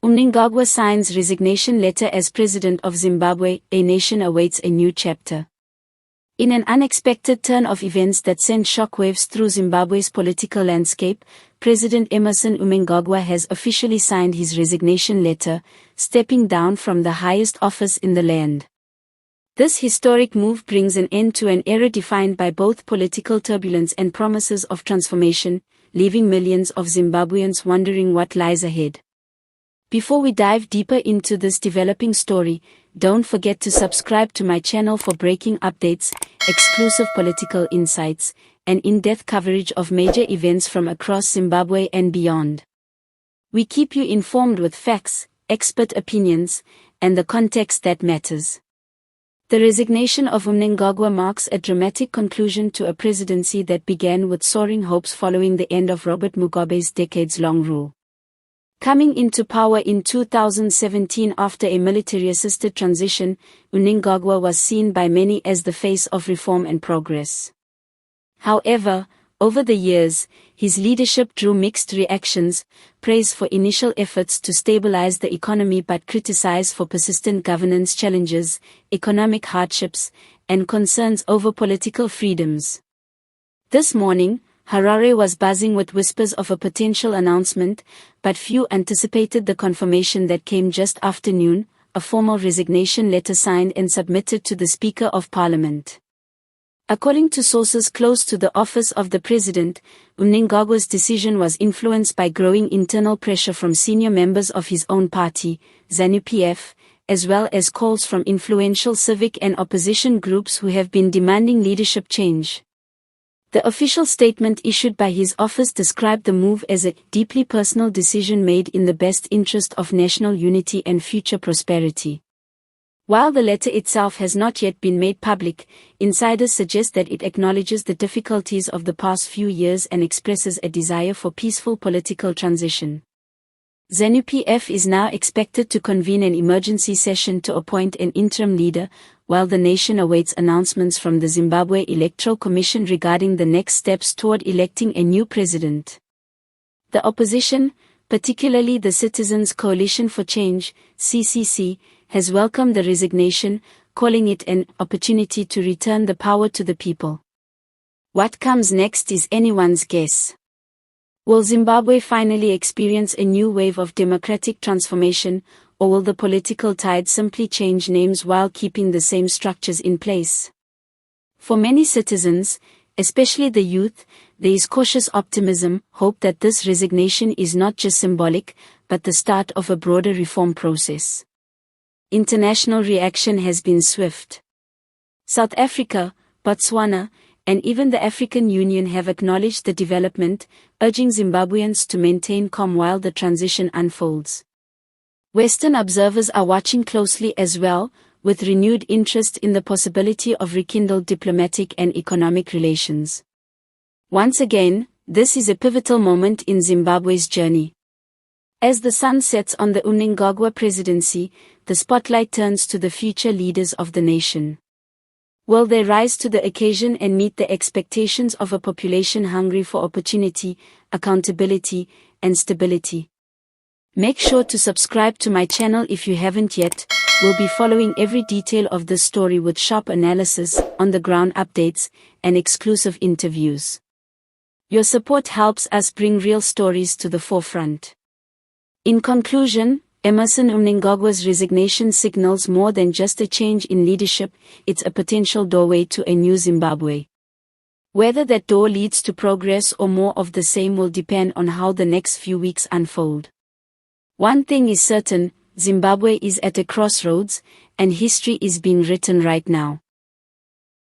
Mnangagwa signs resignation letter as President of Zimbabwe. A nation awaits a new chapter. In an unexpected turn of events that sent shockwaves through Zimbabwe's political landscape, President Emmerson Mnangagwa has officially signed his resignation letter, stepping down from the highest office in the land. This historic move brings an end to an era defined by both political turbulence and promises of transformation, leaving millions of Zimbabweans wondering what lies ahead. Before we dive deeper into this developing story, don't forget to subscribe to my channel for breaking updates, exclusive political insights, and in-depth coverage of major events from across Zimbabwe and beyond. We keep you informed with facts, expert opinions, and the context that matters. The resignation of Mnangagwa marks a dramatic conclusion to a presidency that began with soaring hopes following the end of Robert Mugabe's decades-long rule. Coming into power in 2017 after a military-assisted transition, Mnangagwa was seen by many as the face of reform and progress. However, over the years, his leadership drew mixed reactions, praise for initial efforts to stabilize the economy but criticize for persistent governance challenges, economic hardships, and concerns over political freedoms. This morning, Harare was buzzing with whispers of a potential announcement, but few anticipated the confirmation that came just after noon, a formal resignation letter signed and submitted to the Speaker of Parliament. According to sources close to the office of the President, Mnangagwa's decision was influenced by growing internal pressure from senior members of his own party, ZANU-PF, as well as calls from influential civic and opposition groups who have been demanding leadership change. The official statement issued by his office described the move as a deeply personal decision made in the best interest of national unity and future prosperity. While the letter itself has not yet been made public, insiders suggest that it acknowledges the difficulties of the past few years and expresses a desire for peaceful political transition. ZANU-PF is now expected to convene an emergency session to appoint an interim leader, while the nation awaits announcements from the Zimbabwe Electoral Commission regarding the next steps toward electing a new president. The opposition, particularly the Citizens Coalition for Change, CCC, has welcomed the resignation, calling it an opportunity to return the power to the people. What comes next is anyone's guess. Will Zimbabwe finally experience a new wave of democratic transformation, or will the political tide simply change names while keeping the same structures in place? For many citizens, especially the youth, there is cautious optimism, hope that this resignation is not just symbolic, but the start of a broader reform process. International reaction has been swift. South Africa, Botswana, and even the African Union have acknowledged the development, urging Zimbabweans to maintain calm while the transition unfolds. Western observers are watching closely as well, with renewed interest in the possibility of rekindled diplomatic and economic relations. Once again, this is a pivotal moment in Zimbabwe's journey. As the sun sets on the Mnangagwa presidency, the spotlight turns to the future leaders of the nation. Will they rise to the occasion and meet the expectations of a population hungry for opportunity, accountability, and stability? Make sure to subscribe to my channel if you haven't yet. We'll be following every detail of this story with sharp analysis, on-the-ground updates, and exclusive interviews. Your support helps us bring real stories to the forefront. In conclusion, Emmerson Mnangagwa's resignation signals more than just a change in leadership, it's a potential doorway to a new Zimbabwe. Whether that door leads to progress or more of the same will depend on how the next few weeks unfold. One thing is certain, Zimbabwe is at a crossroads, and history is being written right now.